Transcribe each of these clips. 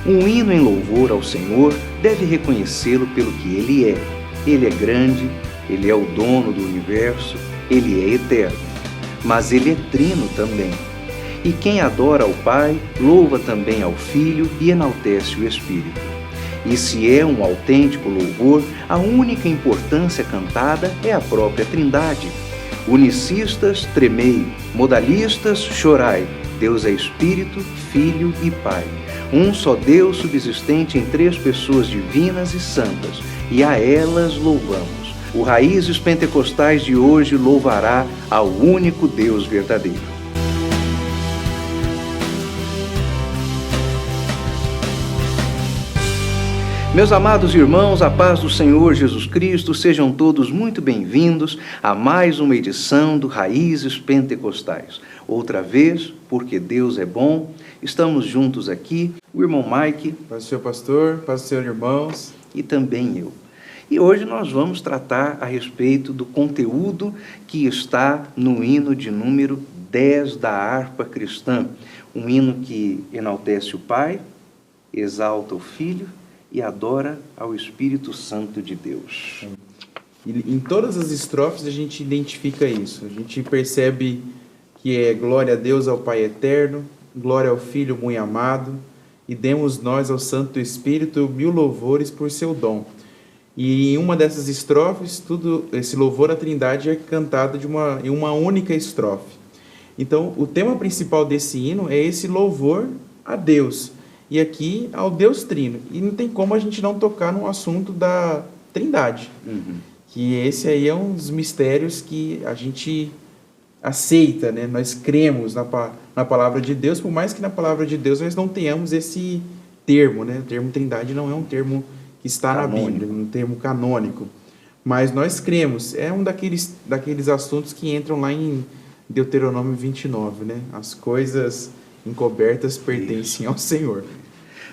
Um hino em louvor ao Senhor deve reconhecê-lo pelo que Ele é. Ele é grande, Ele é o dono do universo, Ele é eterno. Mas Ele é trino também. E quem adora ao Pai, louva também ao Filho e enaltece o Espírito. E se é um autêntico louvor, a única importância cantada é a própria Trindade. Unicistas, tremei, modalistas, chorai. Deus é Espírito, Filho e Pai. Um só Deus subsistente em três pessoas divinas e santas, e a elas louvamos. O Raízes Pentecostais de hoje louvará ao único Deus verdadeiro. Meus amados irmãos, a paz do Senhor Jesus Cristo, sejam todos muito bem-vindos a mais uma edição do Raízes Pentecostais. Outra vez, porque Deus é bom, estamos juntos aqui, o irmão Mike. Paz do Senhor, pastor, paz do Senhor, irmãos. E também eu. E hoje nós vamos tratar a respeito do conteúdo que está no hino de número 10 da harpa cristã. Um hino que enaltece o Pai, exalta o Filho e adora ao Espírito Santo de Deus. E em todas as estrofes a gente identifica isso. A gente percebe que é glória a Deus ao Pai eterno, glória ao Filho muito amado, e demos nós ao Santo Espírito 1000 louvores por seu dom. E em uma dessas estrofes, esse louvor à Trindade é cantado em uma única estrofe. Então, o tema principal desse hino é esse louvor a Deus, e aqui ao Deus Trino. E não tem como a gente não tocar no assunto da Trindade. Que esse aí é um dos mistérios que a gente aceita, né? Nós cremos na palavra de Deus, por mais que na palavra de Deus nós não tenhamos esse termo, né? O termo Trindade não é um termo que está canônico na Bíblia, um termo canônico. Mas nós cremos. É um daqueles assuntos que entram lá em Deuteronômio 29, né? As coisas encobertas pertencem ao Senhor.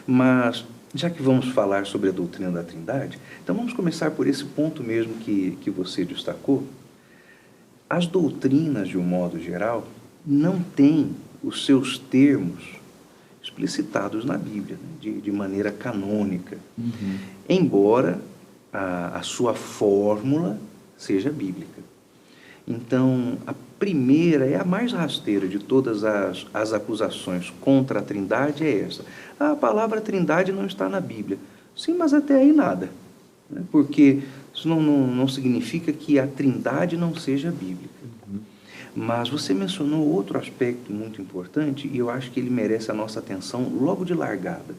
Mas, já que vamos falar sobre a doutrina da Trindade, então vamos começar por esse ponto mesmo que você destacou. As doutrinas, de um modo geral, não têm os seus termos explicitados na Bíblia, né, de maneira canônica, embora a sua fórmula seja bíblica. Então, a primeira é a mais rasteira de todas as acusações contra a Trindade é essa. A palavra Trindade não está na Bíblia. Sim, mas até aí nada. Né? Porque isso não significa que a Trindade não seja bíblica. Mas você mencionou outro aspecto muito importante e eu acho que ele merece a nossa atenção logo de largada.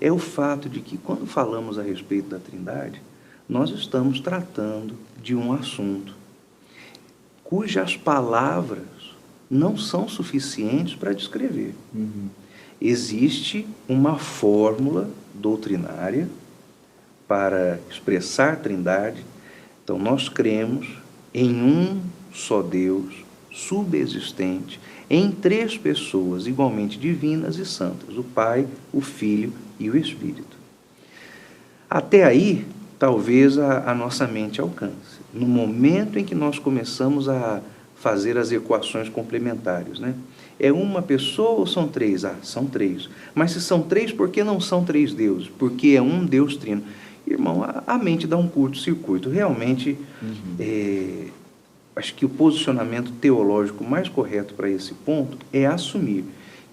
É o fato de que quando falamos a respeito da Trindade, nós estamos tratando de um assunto cujas palavras não são suficientes para descrever. Existe uma fórmula doutrinária para expressar a Trindade. Então, nós cremos em um só Deus, subexistente, em três pessoas igualmente divinas e santas, o Pai, o Filho e o Espírito. Até aí, talvez a nossa mente alcance. No momento em que nós começamos a fazer as equações complementares, né? É uma pessoa ou são três? Ah, são três. Mas se são três, por que não são três deuses? Porque é um Deus trino. Irmão, a mente dá um curto-circuito. Realmente, acho que o posicionamento teológico mais correto para esse ponto é assumir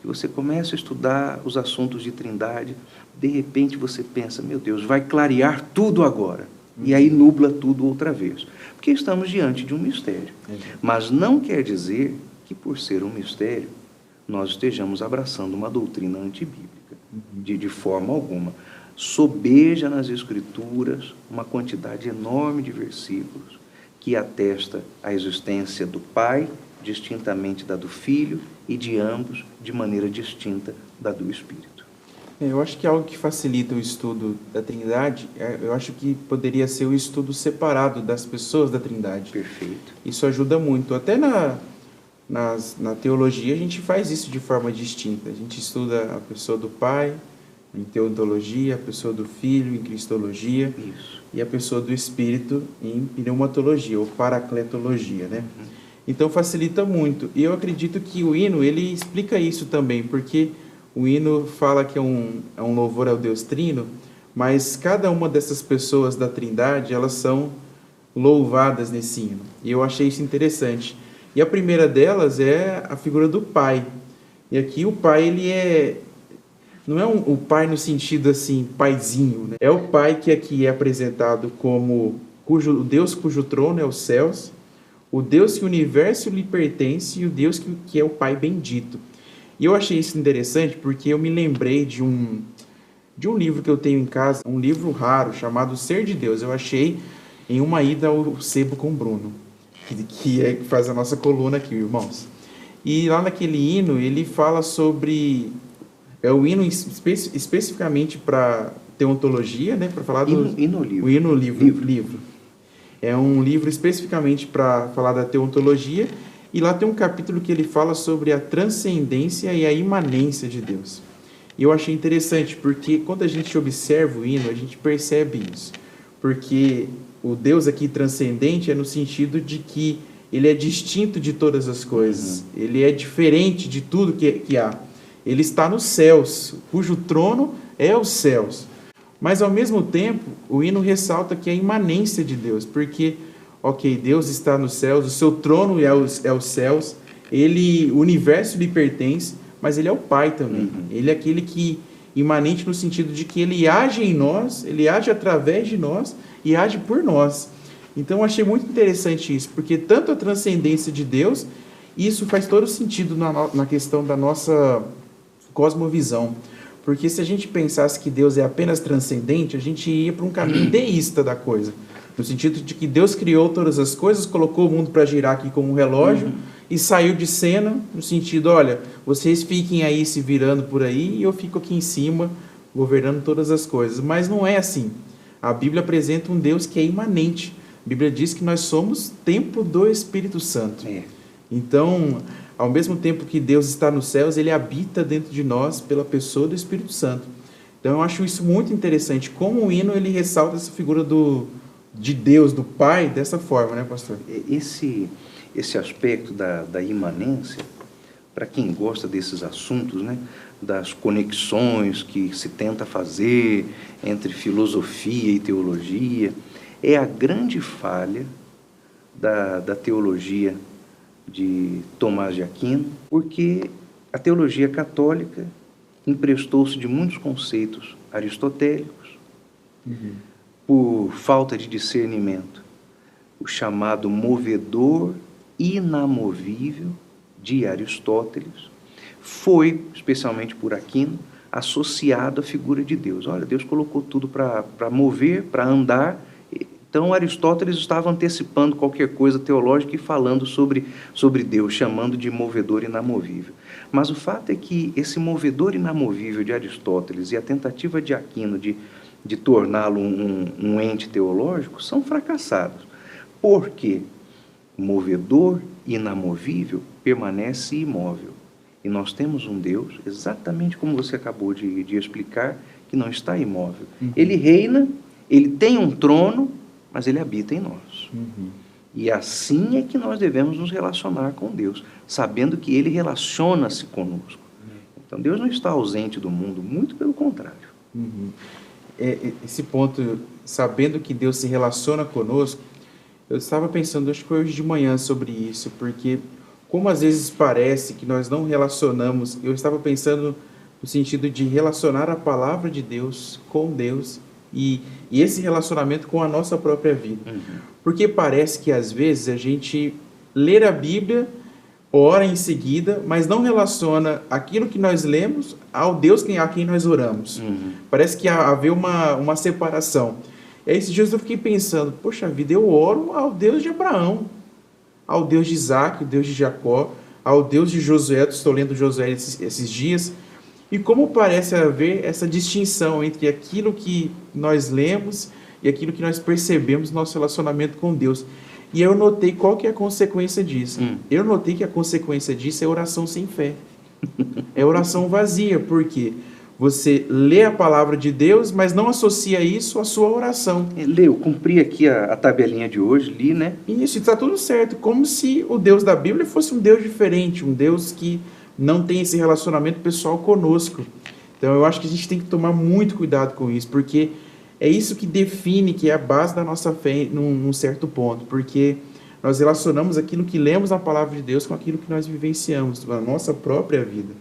que você começa a estudar os assuntos de Trindade, de repente você pensa, meu Deus, vai clarear tudo agora. E aí nubla tudo outra vez. Porque estamos diante de um mistério. Mas não quer dizer que, por ser um mistério, nós estejamos abraçando uma doutrina antibíblica. De forma alguma. Sobeja nas Escrituras uma quantidade enorme de versículos que atesta a existência do Pai, distintamente da do Filho, e de ambos, de maneira distinta, da do Espírito. Eu acho que algo que facilita o estudo da Trindade, eu acho que poderia ser o estudo separado das pessoas da Trindade. Perfeito. Isso ajuda muito. Até na teologia a gente faz isso de forma distinta. A gente estuda a pessoa do Pai em teontologia, a pessoa do Filho em cristologia, e a pessoa do Espírito em pneumatologia ou paracletologia, né? Então facilita muito. E eu acredito que o hino ele explica isso também, porque o hino fala que é um louvor ao Deus Trino, mas cada uma dessas pessoas da Trindade, elas são louvadas nesse hino. E eu achei isso interessante. E a primeira delas é a figura do Pai. E aqui o Pai, não é o Pai no sentido assim, paizinho, né? É o Pai que aqui é apresentado como o Deus cujo trono é os céus, o Deus que o universo lhe pertence e o Deus que é o Pai bendito. E eu achei isso interessante porque eu me lembrei de um livro que eu tenho em casa, um livro raro chamado Ser de Deus. Eu achei em uma ida ao Sebo com o Bruno, que faz a nossa coluna aqui, irmãos. E lá naquele hino, ele fala sobre... É o hino especificamente para teontologia, né? Para falar do... Hino-livro. O hino-livro. É um livro especificamente para falar da teontologia. E lá tem um capítulo que ele fala sobre a transcendência e a imanência de Deus. E eu achei interessante, porque quando a gente observa o hino, a gente percebe isso. Porque o Deus aqui transcendente é no sentido de que ele é distinto de todas as coisas. Ele é diferente de tudo que há. Ele está nos céus, cujo trono é os céus. Mas, ao mesmo tempo, o hino ressalta que é a imanência de Deus. Porque, ok, Deus está nos céus, o seu trono é os céus, o universo lhe pertence, mas ele é o Pai também. Ele é aquele que, imanente no sentido de que ele age em nós, ele age através de nós e age por nós. Então eu achei muito interessante isso, porque tanto a transcendência de Deus, isso faz todo sentido na questão da nossa cosmovisão. Porque se a gente pensasse que Deus é apenas transcendente, a gente ia para um caminho deísta da coisa. No sentido de que Deus criou todas as coisas, colocou o mundo para girar aqui como um relógio e saiu de cena, no sentido, olha, vocês fiquem aí se virando por aí e eu fico aqui em cima governando todas as coisas. Mas não é assim. A Bíblia apresenta um Deus que é imanente. A Bíblia diz que nós somos templo do Espírito Santo. Então, ao mesmo tempo que Deus está nos céus, ele habita dentro de nós pela pessoa do Espírito Santo. Então, eu acho isso muito interessante, como o hino ele ressalta essa figura de Deus, do Pai, dessa forma, né, pastor? Esse aspecto da imanência, para quem gosta desses assuntos, né, das conexões que se tenta fazer entre filosofia e teologia, é a grande falha da teologia de Tomás de Aquino, porque a teologia católica emprestou-se de muitos conceitos aristotélicos, por falta de discernimento. O chamado movedor inamovível de Aristóteles foi, especialmente por Aquino, associado à figura de Deus. Olha, Deus colocou tudo para mover, para andar. Então, Aristóteles estava antecipando qualquer coisa teológica e falando sobre Deus, chamando de movedor inamovível. Mas o fato é que esse movedor inamovível de Aristóteles e a tentativa de Aquino de torná-lo um ente teológico são fracassados. Porque o movedor inamovível permanece imóvel. E nós temos um Deus, exatamente como você acabou de explicar, que não está imóvel. Ele reina, ele tem um trono, mas ele habita em nós. E assim é que nós devemos nos relacionar com Deus, sabendo que ele relaciona-se conosco. Então Deus não está ausente do mundo, muito pelo contrário. Esse ponto, sabendo que Deus se relaciona conosco, eu estava pensando, acho que foi hoje de manhã, sobre isso, porque como às vezes parece que nós não relacionamos, eu estava pensando no sentido de relacionar a palavra de Deus com Deus e esse relacionamento com a nossa própria vida. Porque parece que às vezes a gente lê a Bíblia, ora em seguida, mas não relaciona aquilo que nós lemos ao Deus a quem nós oramos. Parece que havia uma separação. E aí, esses dias eu fiquei pensando, poxa vida, eu oro ao Deus de Abraão, ao Deus de Isaac, ao Deus de Jacó, ao Deus de Josué. Estou lendo Josué esses dias. E como parece haver essa distinção entre aquilo que nós lemos e aquilo que nós percebemos no nosso relacionamento com Deus. E eu notei qual que é a consequência disso. Eu notei que a consequência disso é oração sem fé. É oração vazia, porque você lê a palavra de Deus, mas não associa isso à sua oração. Eu cumpri aqui a tabelinha de hoje, li, né? Isso, está tudo certo. Como se o Deus da Bíblia fosse um Deus diferente, um Deus que não tem esse relacionamento pessoal conosco. Então eu acho que a gente tem que tomar muito cuidado com isso, porque é isso que define, que é a base da nossa fé num certo ponto, porque nós relacionamos aquilo que lemos na palavra de Deus com aquilo que nós vivenciamos na nossa própria vida.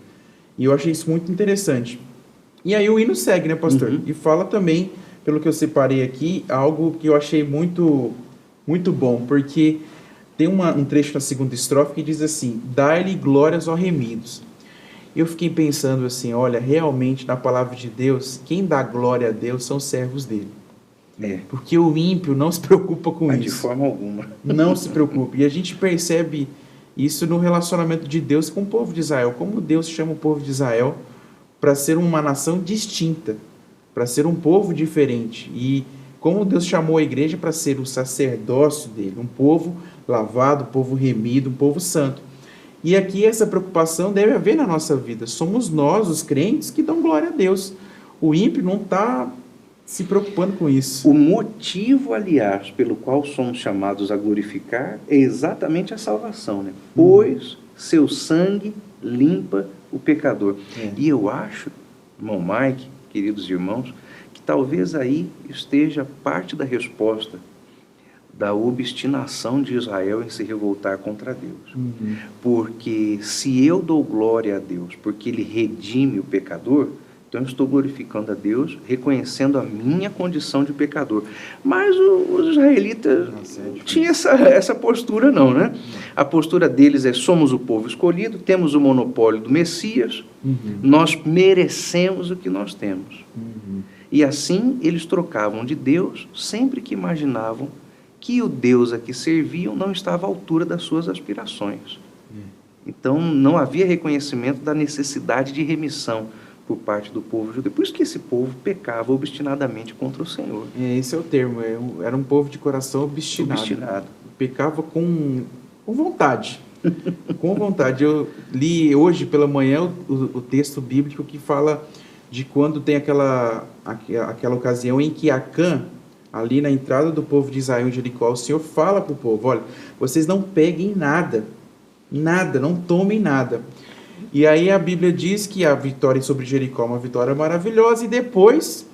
E eu achei isso muito interessante. E aí o hino segue, né, pastor? E fala também, pelo que eu separei aqui, algo que eu achei muito, muito bom, porque tem um trecho na segunda estrofe que diz assim: dai-lhe glórias, ó remidos. Eu fiquei pensando assim, olha, realmente na palavra de Deus, quem dá glória a Deus são os servos dele. Porque o ímpio não se preocupa com isso. De forma alguma. Não se preocupa. E a gente percebe isso no relacionamento de Deus com o povo de Israel. Como Deus chama o povo de Israel para ser uma nação distinta, para ser um povo diferente. E como Deus chamou a igreja para ser o sacerdócio dele, um povo lavado, um povo remido, um povo santo. E aqui essa preocupação deve haver na nossa vida. Somos nós, os crentes, que dão glória a Deus. O ímpio não está se preocupando com isso. O motivo, aliás, pelo qual somos chamados a glorificar é exatamente a salvação, né? Pois seu sangue limpa o pecador. E eu acho, irmão Mike, queridos irmãos, que talvez aí esteja parte da resposta da obstinação de Israel em se revoltar contra Deus. Porque se eu dou glória a Deus porque Ele redime o pecador, então eu estou glorificando a Deus, reconhecendo a minha condição de pecador. Mas os israelitas não tinham essa postura não, né? A postura deles é: somos o povo escolhido, temos o monopólio do Messias, nós merecemos o que nós temos. E assim eles trocavam de Deus sempre que imaginavam que o Deus a que serviam não estava à altura das suas aspirações. Então não havia reconhecimento da necessidade de remissão por parte do povo judeu. Por isso que esse povo pecava obstinadamente contra o Senhor. Esse é o termo, era um povo de coração obstinado. Pecava com vontade. Com vontade. Eu li hoje pela manhã o texto bíblico que fala de quando tem aquela ocasião em que Acã, ali na entrada do povo de Israel em Jericó, o Senhor fala para o povo: olha, vocês não peguem nada, não tomem nada. E aí a Bíblia diz que a vitória sobre Jericó é uma vitória maravilhosa, e depois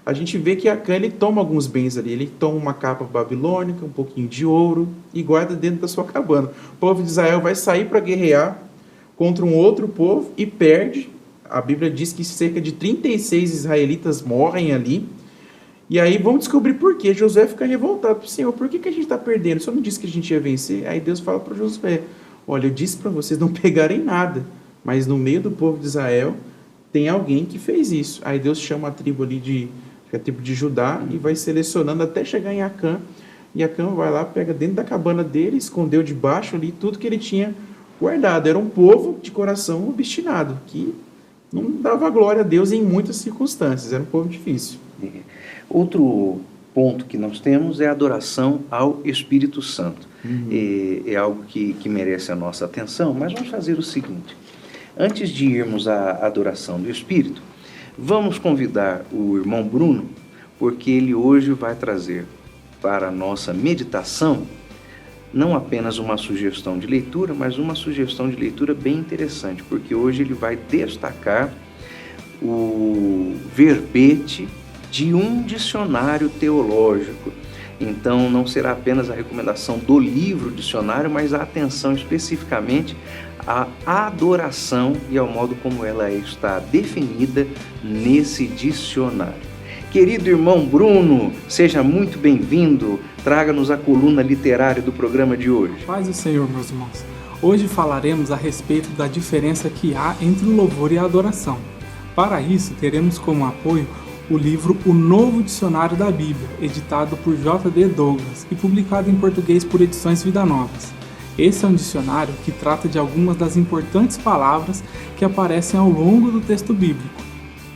a gente vê que Acã, ele toma alguns bens ali, ele toma uma capa babilônica, um pouquinho de ouro, e guarda dentro da sua cabana. O povo de Israel vai sair para guerrear contra um outro povo e perde. A Bíblia diz que cerca de 36 israelitas morrem ali. E aí vamos descobrir por quê. Josué fica revoltado: Senhor, por que a gente está perdendo? O Senhor não disse que a gente ia vencer? Aí Deus fala para Josué: olha, eu disse para vocês não pegarem nada, mas no meio do povo de Israel tem alguém que fez isso. Aí Deus chama a tribo ali a tribo de Judá, e vai selecionando até chegar em Acã. E Acã vai lá, pega dentro da cabana dele, escondeu debaixo ali tudo que ele tinha guardado. Era um povo de coração obstinado, que não dava glória a Deus em muitas circunstâncias. Era um povo difícil. Outro ponto que nós temos é a adoração ao Espírito Santo. É algo que merece a nossa atenção, mas vamos fazer o seguinte: antes de irmos à adoração do Espírito, vamos convidar o irmão Bruno, porque ele hoje vai trazer para a nossa meditação não apenas uma sugestão de leitura, mas uma sugestão de leitura bem interessante, porque hoje ele vai destacar o verbete de um dicionário teológico. Então não será apenas a recomendação do livro dicionário, mas a atenção especificamente à adoração e ao modo como ela está definida nesse dicionário. Querido irmão Bruno, seja muito bem-vindo. Traga-nos a coluna literária do programa de hoje. Paz do Senhor, meus irmãos. Hoje falaremos a respeito da diferença que há entre o louvor e a adoração. Para isso, teremos como apoio o livro O Novo Dicionário da Bíblia, editado por J.D. Douglas e publicado em português por Edições Vida Novas. Esse é um dicionário que trata de algumas das importantes palavras que aparecem ao longo do texto bíblico.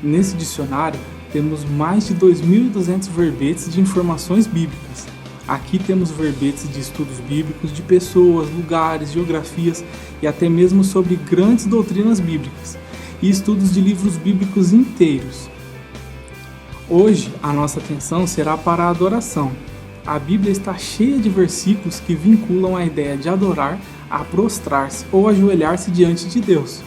Nesse dicionário, temos mais de 2.200 verbetes de informações bíblicas. Aqui temos verbetes de estudos bíblicos, de pessoas, lugares, geografias e até mesmo sobre grandes doutrinas bíblicas, e estudos de livros bíblicos inteiros. Hoje, a nossa atenção será para a adoração. A Bíblia está cheia de versículos que vinculam a ideia de adorar a prostrar-se ou ajoelhar-se diante de Deus.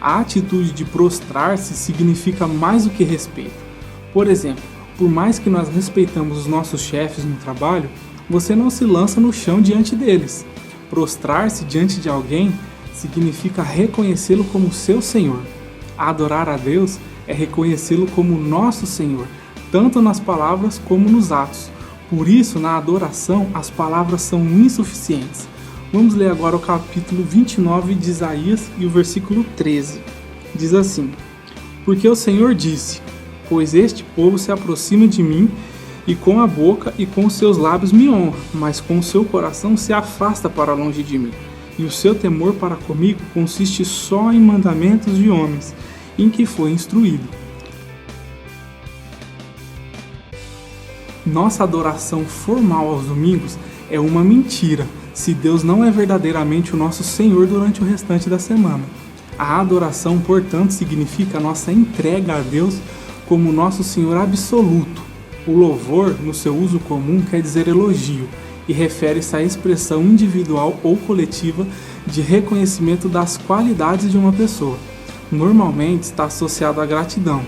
A atitude de prostrar-se significa mais do que respeito. Por exemplo, por mais que nós respeitamos os nossos chefes no trabalho, você não se lança no chão diante deles. Prostrar-se diante de alguém significa reconhecê-lo como seu Senhor. Adorar a Deus é reconhecê-lo como nosso Senhor, tanto nas palavras como nos atos. Por isso, na adoração, as palavras são insuficientes. Vamos ler agora o capítulo 29 de Isaías e o versículo 13. Diz assim: Porque o Senhor disse: Pois este povo se aproxima de mim, e com a boca e com os seus lábios me honra, mas com o seu coração se afasta para longe de mim. E o seu temor para comigo consiste só em mandamentos de homens, em que foi instruído. Nossa adoração formal aos domingos é uma mentira, se Deus não é verdadeiramente o nosso Senhor durante o restante da semana. A adoração, portanto, significa a nossa entrega a Deus como nosso Senhor absoluto. O louvor, no seu uso comum, quer dizer elogio, e refere-se à expressão individual ou coletiva de reconhecimento das qualidades de uma pessoa. Normalmente está associado à gratidão.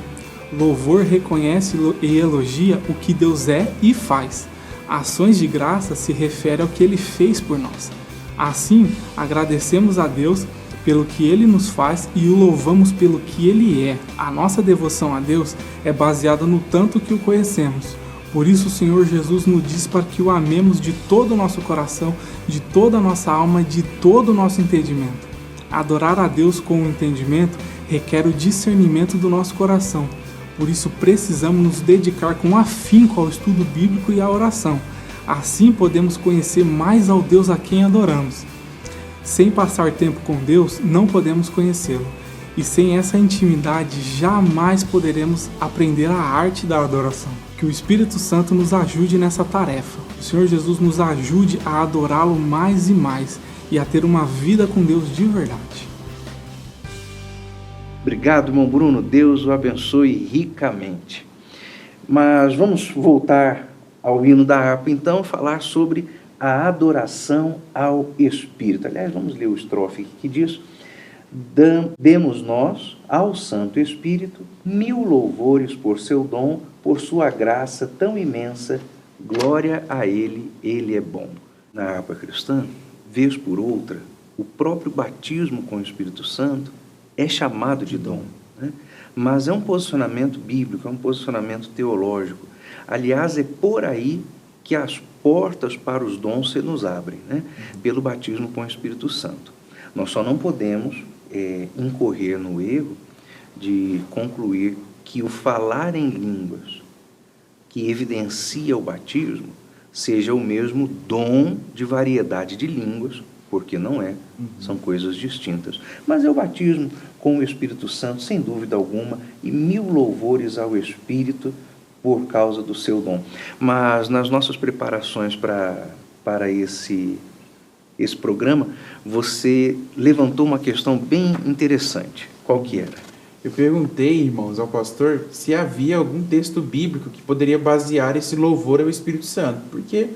Louvor reconhece e elogia o que Deus é e faz. Ações de graça se refere ao que Ele fez por nós. Assim, agradecemos a Deus pelo que Ele nos faz e o louvamos pelo que Ele é. A nossa devoção a Deus é baseada no tanto que o conhecemos. Por isso o Senhor Jesus nos diz para que o amemos de todo o nosso coração, de toda a nossa alma e de todo o nosso entendimento. Adorar a Deus com o entendimento requer o discernimento do nosso coração. Por isso precisamos nos dedicar com afinco ao estudo bíblico e à oração. Assim podemos conhecer mais ao Deus a quem adoramos. Sem passar tempo com Deus, não podemos conhecê-lo. E sem essa intimidade, jamais poderemos aprender a arte da adoração. Que o Espírito Santo nos ajude nessa tarefa. O Senhor Jesus nos ajude a adorá-lo mais e mais e a ter uma vida com Deus de verdade. Obrigado, irmão Bruno. Deus o abençoe ricamente. Mas vamos voltar ao hino da harpa, então, falar sobre a adoração ao Espírito. Aliás, vamos ler o estrofe que diz: Demos nós ao Santo Espírito 1000 louvores por seu dom, por sua graça tão imensa, glória a Ele, Ele é bom. Na harpa cristã, vez por outra, o próprio batismo com o Espírito Santo é chamado de dom, né? Mas é um posicionamento bíblico, é um posicionamento teológico. Aliás, é por aí que as portas para os dons se nos abrem, né? Pelo batismo com o Espírito Santo. Nós só não podemos incorrer no erro de concluir que o falar em línguas que evidencia o batismo seja o mesmo dom de variedade de línguas, porque não é, são coisas distintas. Mas é o batismo com o Espírito Santo, sem dúvida alguma, e 1000 louvores ao Espírito por causa do seu dom. Mas nas nossas preparações para esse programa, você levantou uma questão bem interessante. Qual que era? Eu perguntei, irmãos, ao pastor se havia algum texto bíblico que poderia basear esse louvor ao Espírito Santo, porque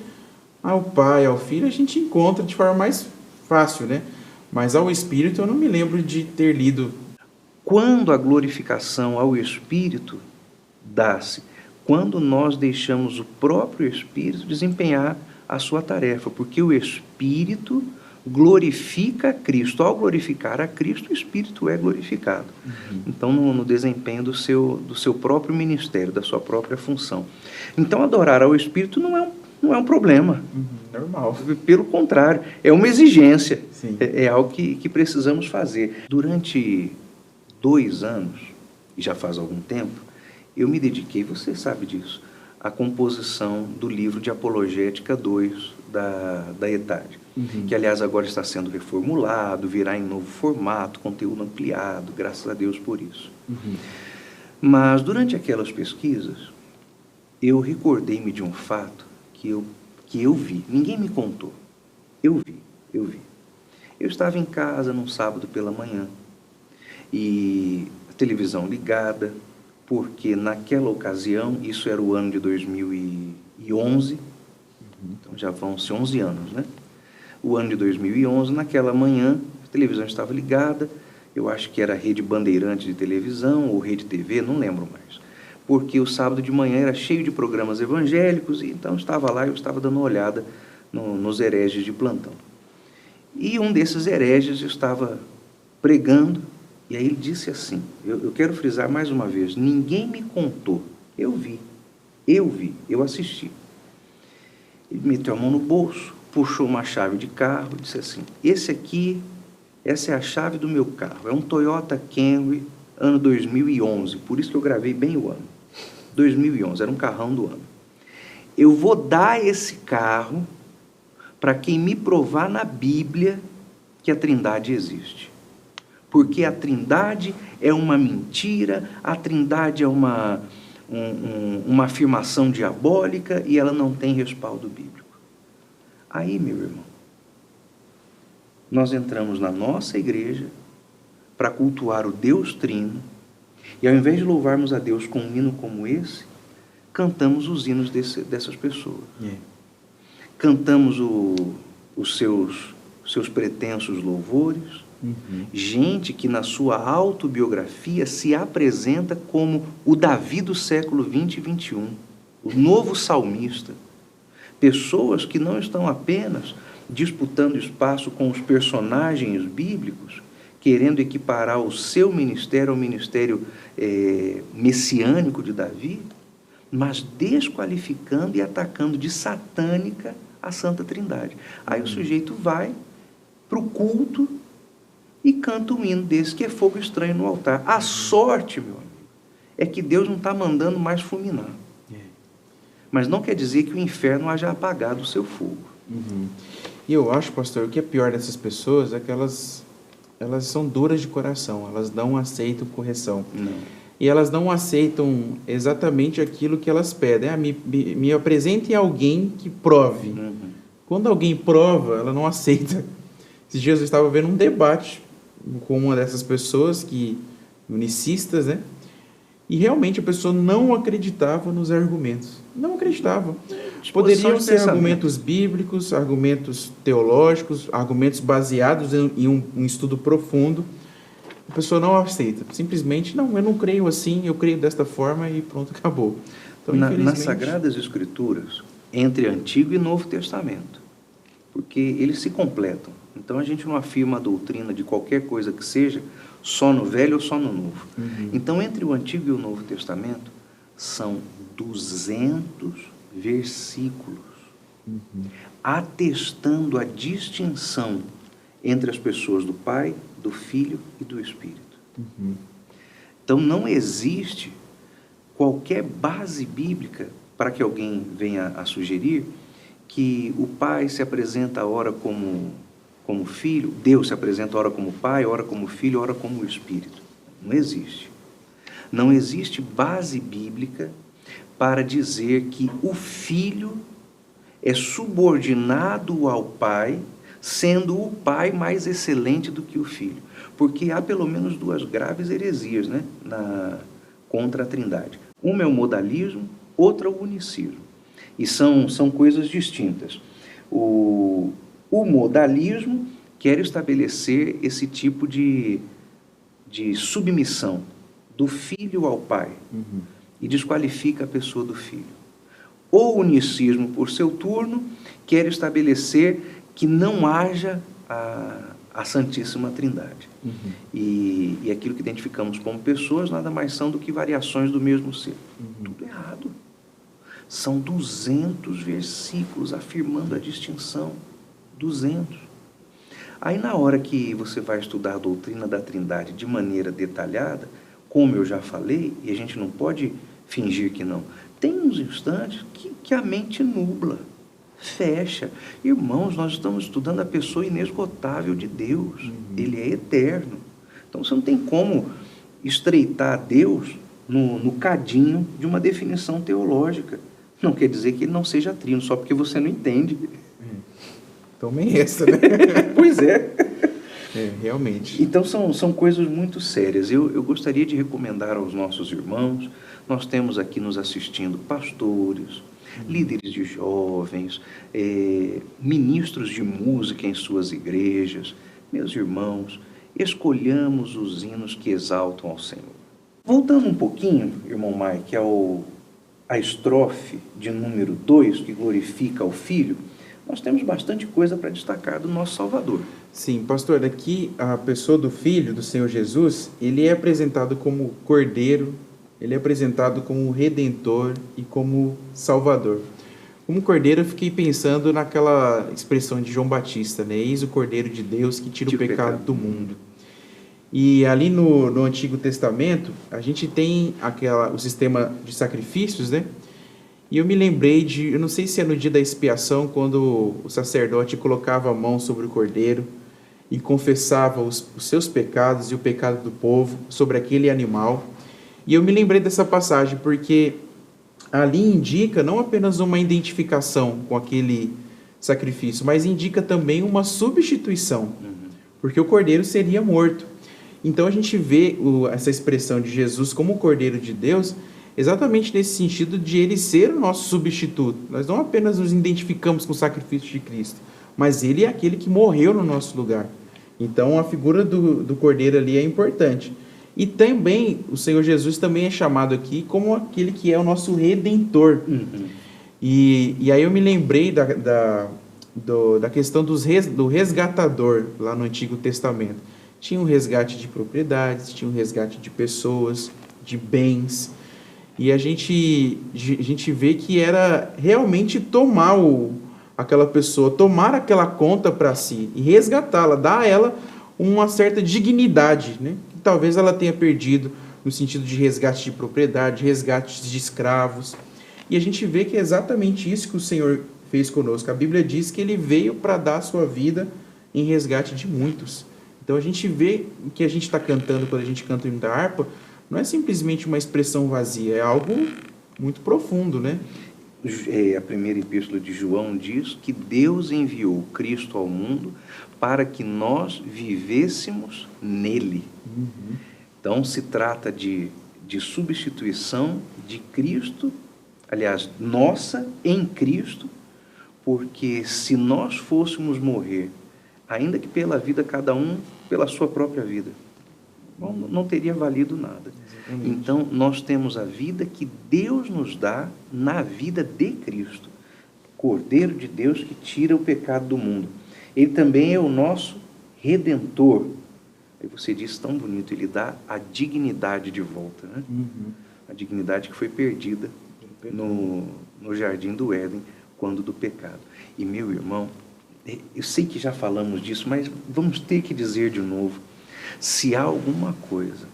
ao Pai, ao Filho, a gente encontra de forma mais fácil, né? Mas ao Espírito eu não me lembro de ter lido. Quando a glorificação ao Espírito dá-se? Quando nós deixamos o próprio Espírito desempenhar a sua tarefa, porque o Espírito glorifica a Cristo. Ao glorificar a Cristo, o Espírito é glorificado. Então, no desempenho do seu próprio ministério, da sua própria função. Então, adorar ao Espírito não é um problema. Normal. Pelo contrário, é uma exigência. Sim. É algo que precisamos fazer. Durante 2 anos, e já faz algum tempo, eu me dediquei, você sabe disso, à composição do livro de Apologética 2 da ETAD, que, aliás, agora está sendo reformulado, virá em novo formato, conteúdo ampliado, graças a Deus por isso. Mas, durante aquelas pesquisas, eu recordei-me de um fato que eu vi, ninguém me contou, eu vi. Eu estava em casa num sábado pela manhã, e a televisão ligada, porque naquela ocasião, isso era o ano de 2011, então já vão-se 11 anos, né? O ano de 2011, naquela manhã, a televisão estava ligada, eu acho que era a Rede Bandeirante de televisão ou Rede TV, não lembro mais. Porque o sábado de manhã era cheio de programas evangélicos, e então estava lá, eu estava dando uma olhada nos hereges de plantão. E um desses hereges estava pregando, e aí ele disse assim, eu quero frisar mais uma vez, ninguém me contou, eu vi, eu assisti. Ele meteu a mão no bolso, puxou uma chave de carro e disse assim, essa é a chave do meu carro, é um Toyota Camry, ano 2011, por isso que eu gravei bem o ano. 2011, era um carrão do ano. Eu vou dar esse carro para quem me provar na Bíblia que a Trindade existe. Porque a Trindade é uma mentira, a Trindade é uma afirmação diabólica e ela não tem respaldo bíblico. Aí, meu irmão, nós entramos na nossa igreja para cultuar o Deus Trino, e ao invés de louvarmos a Deus com um hino como esse, cantamos os hinos dessas pessoas. Cantamos os seus pretensos louvores. Gente que na sua autobiografia se apresenta como o Davi do século 20 e 21, o novo salmista. Pessoas que não estão apenas disputando espaço com os personagens bíblicos, querendo equiparar o seu ministério ao ministério messiânico de Davi, mas desqualificando e atacando de satânica a Santa Trindade. Aí o sujeito vai para o culto e canta um hino desse, que é fogo estranho no altar. A sorte, meu amigo, é que Deus não está mandando mais fulminar. Mas não quer dizer que o inferno haja apagado o seu fogo. E eu acho, pastor, o que é pior dessas pessoas é que elas são duras de coração, elas não aceitam correção. Não. E elas não aceitam exatamente aquilo que elas pedem. Me apresentem alguém que prove. Quando alguém prova, ela não aceita. Esses dias eu estava vendo um debate com uma dessas pessoas, unicistas, né? E realmente a pessoa não acreditava nos argumentos. Não acreditava. Poderiam ser argumentos bíblicos, argumentos teológicos, argumentos baseados em um estudo profundo. A pessoa não aceita. Simplesmente, não, eu não creio assim, eu creio desta forma e pronto, acabou. Então, nas Sagradas Escrituras, entre Antigo e Novo Testamento, porque eles se completam. Então, a gente não afirma a doutrina de qualquer coisa que seja só no Velho ou só no Novo. Então, entre o Antigo e o Novo Testamento, são 200 versículos atestando a distinção entre as pessoas do Pai, do Filho e do Espírito. Então, não existe qualquer base bíblica para que alguém venha a sugerir que o Pai se apresenta ora como Filho, Deus se apresenta ora como Pai, ora como Filho, ora como Espírito. Não existe. Não existe base bíblica para dizer que o Filho é subordinado ao Pai, sendo o Pai mais excelente do que o Filho. Porque há pelo menos duas graves heresias, né, contra a Trindade. Uma é o modalismo, outra é o unicismo. E são coisas distintas. O modalismo quer estabelecer esse tipo de submissão do Filho ao Pai e desqualifica a pessoa do Filho. O unicismo, por seu turno, quer estabelecer que não haja a Santíssima Trindade. E aquilo que identificamos como pessoas nada mais são do que variações do mesmo ser. Tudo errado. São 200 versículos afirmando a distinção. 200. Aí, na hora que você vai estudar a doutrina da Trindade de maneira detalhada, como eu já falei, e a gente não pode fingir que não, tem uns instantes que a mente nubla, fecha. Irmãos, nós estamos estudando a pessoa inesgotável de Deus. Ele é eterno. Então, você não tem como estreitar Deus no cadinho de uma definição teológica. Não quer dizer que ele não seja trino, só porque você não entende. Tomem essa, né? Pois é. Realmente. Então, são coisas muito sérias. Eu gostaria de recomendar aos nossos irmãos, nós temos aqui nos assistindo pastores, líderes de jovens, ministros de música em suas igrejas. Meus irmãos, escolhamos os hinos que exaltam ao Senhor. Voltando um pouquinho, irmão Mike, a estrofe de número 2, que glorifica o Filho, nós temos bastante coisa para destacar do nosso Salvador. Sim, pastor, aqui a pessoa do Filho, do Senhor Jesus, ele é apresentado como Cordeiro, ele é apresentado como Redentor e como Salvador. Como Cordeiro, eu fiquei pensando naquela expressão de João Batista, né? Eis o Cordeiro de Deus que tira o pecado do mundo. E ali no Antigo Testamento, a gente tem o sistema de sacrifícios, né? E eu me lembrei eu não sei se é no dia da expiação, quando o sacerdote colocava a mão sobre o cordeiro e confessava os seus pecados e o pecado do povo sobre aquele animal. E eu me lembrei dessa passagem porque ali indica não apenas uma identificação com aquele sacrifício, mas indica também uma substituição, porque o cordeiro seria morto. Então a gente vê essa expressão de Jesus como o Cordeiro de Deus exatamente nesse sentido de ele ser o nosso substituto. Nós não apenas nos identificamos com o sacrifício de Cristo, mas ele é aquele que morreu no nosso lugar. Então a figura do Cordeiro ali é importante. E também o Senhor Jesus também é chamado aqui como aquele que é o nosso Redentor. E aí eu me lembrei da questão do resgatador lá no Antigo Testamento. Tinha um resgate de propriedades, tinha um resgate de pessoas, de bens. E a gente vê que era realmente tomar aquela pessoa, tomar aquela conta para si e resgatá-la, dar a ela uma certa dignidade, né? Que talvez ela tenha perdido no sentido de resgate de propriedade, resgate de escravos. E a gente vê que é exatamente isso que o Senhor fez conosco. A Bíblia diz que ele veio para dar a sua vida em resgate de muitos. Então a gente vê o que a gente está cantando quando a gente canta o hino da harpa, não é simplesmente uma expressão vazia, é algo muito profundo, né? A primeira epístola de João diz que Deus enviou Cristo ao mundo para que nós vivêssemos nele. Então se trata de substituição de Cristo, aliás, nossa em Cristo, porque se nós fôssemos morrer, ainda que pela vida cada um, pela sua própria vida, não teria valido nada. Exatamente. Então, nós temos a vida que Deus nos dá na vida de Cristo. Cordeiro de Deus que tira o pecado do mundo. Ele também é o nosso Redentor. Aí você diz tão bonito, ele dá a dignidade de volta, né? A dignidade que foi perdida no jardim do Éden, quando do pecado. E meu irmão, eu sei que já falamos disso, mas vamos ter que dizer de novo. Se há alguma coisa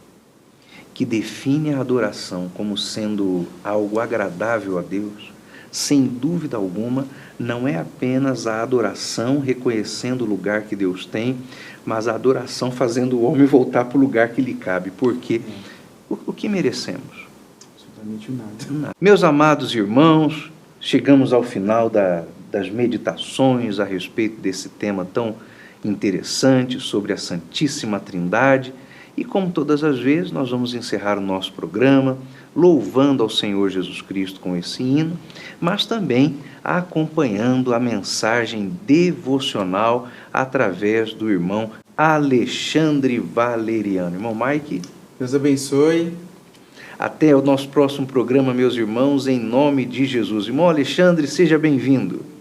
que define a adoração como sendo algo agradável a Deus, sem dúvida alguma, não é apenas a adoração reconhecendo o lugar que Deus tem, mas a adoração fazendo o homem voltar para o lugar que lhe cabe. Porque o que merecemos? Absolutamente nada. Meus amados irmãos, chegamos ao final das meditações a respeito desse tema tão interessante sobre a Santíssima Trindade, e como todas as vezes nós vamos encerrar o nosso programa louvando ao Senhor Jesus Cristo com esse hino, mas também acompanhando a mensagem devocional através do irmão Alexandre Valeriano. Irmão Mike, Deus abençoe. Até o nosso próximo programa, meus irmãos, em nome de Jesus. Irmão Alexandre, seja bem-vindo.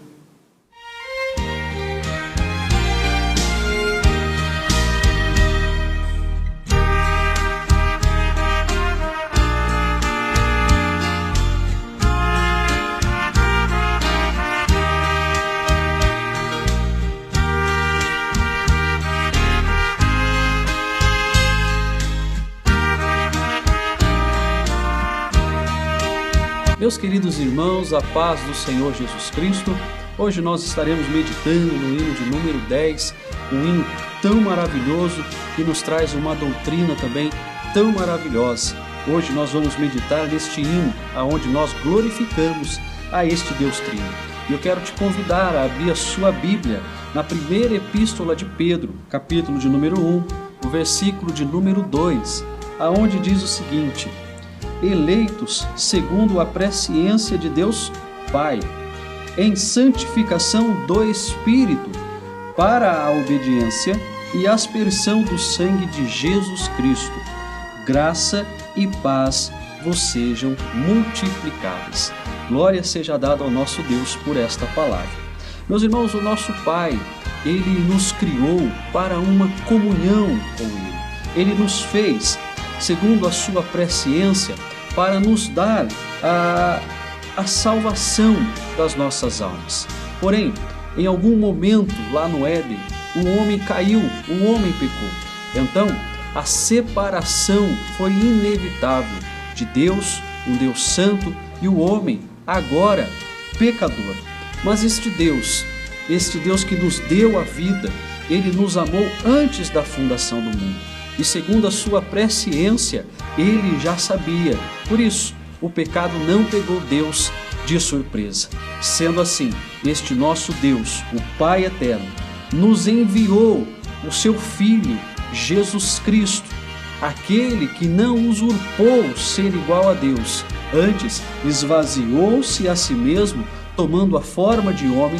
Meus queridos irmãos, a paz do Senhor Jesus Cristo, hoje nós estaremos meditando no hino de número 10, um hino tão maravilhoso que nos traz uma doutrina também tão maravilhosa. Hoje nós vamos meditar neste hino, onde nós glorificamos a este Deus Trino. E eu quero te convidar a abrir a sua Bíblia na primeira epístola de Pedro, capítulo de número 1, o versículo de número 2, aonde diz o seguinte: eleitos segundo a presciência de Deus Pai, em santificação do Espírito, para a obediência e aspersão do sangue de Jesus Cristo. Graça e paz vos sejam multiplicadas. Glória seja dada ao nosso Deus por esta palavra. Meus irmãos, o nosso Pai, Ele nos criou para uma comunhão com Ele. Ele nos fez, segundo a sua presciência, para nos dar a salvação das nossas almas. Porém, em algum momento lá no Éden, o homem caiu, o homem pecou. Então, a separação foi inevitável de Deus, um Deus santo, e o homem, agora pecador. Mas este Deus que nos deu a vida, Ele nos amou antes da fundação do mundo. E segundo a sua presciência, Ele já sabia. Por isso, o pecado não pegou Deus de surpresa. Sendo assim, este nosso Deus, o Pai eterno, nos enviou o seu Filho, Jesus Cristo, aquele que não usurpou ser igual a Deus, antes esvaziou-se a si mesmo, tomando a forma de homem,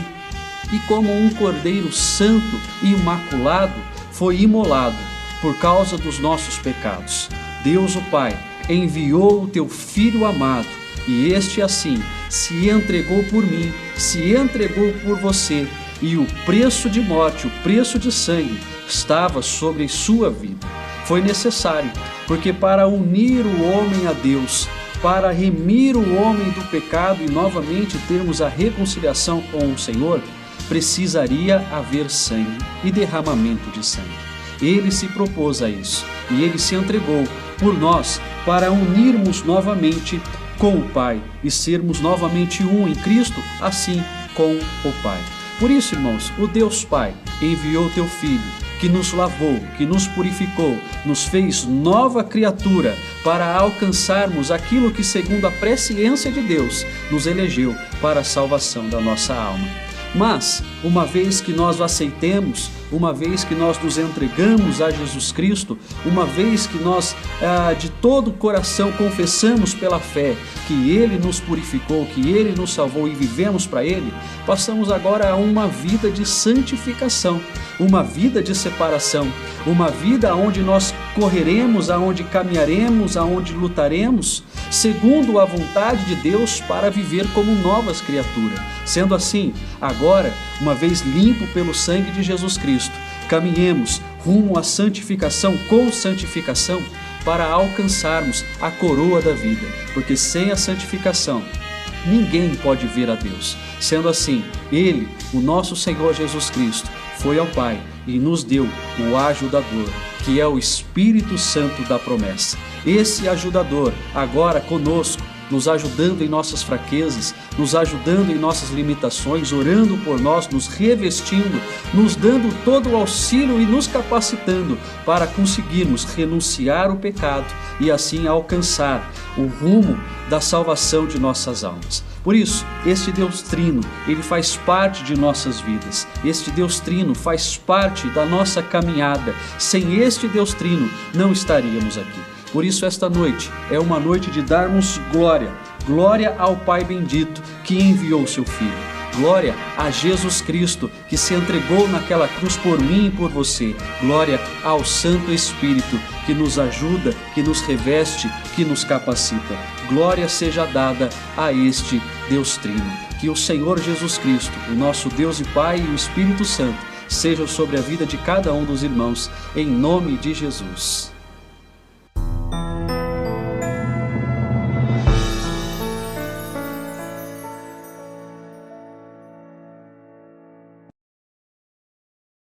e como um cordeiro santo e imaculado, foi imolado por causa dos nossos pecados. Deus o Pai enviou o teu Filho amado, e este assim se entregou por mim, se entregou por você, e o preço de morte, o preço de sangue, estava sobre sua vida. Foi necessário, porque para unir o homem a Deus, para remir o homem do pecado e novamente termos a reconciliação com o Senhor, precisaria haver sangue e derramamento de sangue. Ele se propôs a isso e Ele se entregou por nós para unirmos novamente com o Pai e sermos novamente um em Cristo, assim com o Pai. Por isso, irmãos, o Deus Pai enviou o teu Filho, que nos lavou, que nos purificou, nos fez nova criatura para alcançarmos aquilo que, segundo a presciência de Deus, nos elegeu para a salvação da nossa alma. Mas, uma vez que nós o aceitemos, uma vez que nós nos entregamos a Jesus Cristo, uma vez que nós de todo o coração confessamos pela fé que Ele nos purificou, que Ele nos salvou e vivemos para Ele, passamos agora a uma vida de santificação, uma vida de separação, uma vida onde nós correremos, aonde caminharemos, aonde lutaremos, segundo a vontade de Deus para viver como novas criaturas. Sendo assim, agora, uma vez limpo pelo sangue de Jesus Cristo, caminhemos rumo à santificação com santificação para alcançarmos a coroa da vida, porque sem a santificação ninguém pode ver a Deus. Sendo assim, Ele, o nosso Senhor Jesus Cristo, foi ao Pai e nos deu o ajudador, que é o Espírito Santo da promessa. Esse ajudador, agora conosco, nos ajudando em nossas fraquezas, nos ajudando em nossas limitações, orando por nós, nos revestindo, nos dando todo o auxílio e nos capacitando para conseguirmos renunciar ao pecado e assim alcançar o rumo da salvação de nossas almas. Por isso, este Deus Trino, Ele faz parte de nossas vidas. Este Deus Trino faz parte da nossa caminhada. Sem este Deus Trino, não estaríamos aqui. Por isso, esta noite é uma noite de darmos glória. Glória ao Pai bendito que enviou o seu Filho. Glória a Jesus Cristo que se entregou naquela cruz por mim e por você. Glória ao Santo Espírito que nos ajuda, que nos reveste, que nos capacita. Glória seja dada a este Deus Trino. Que o Senhor Jesus Cristo, o nosso Deus e Pai e o Espírito Santo sejam sobre a vida de cada um dos irmãos, em nome de Jesus.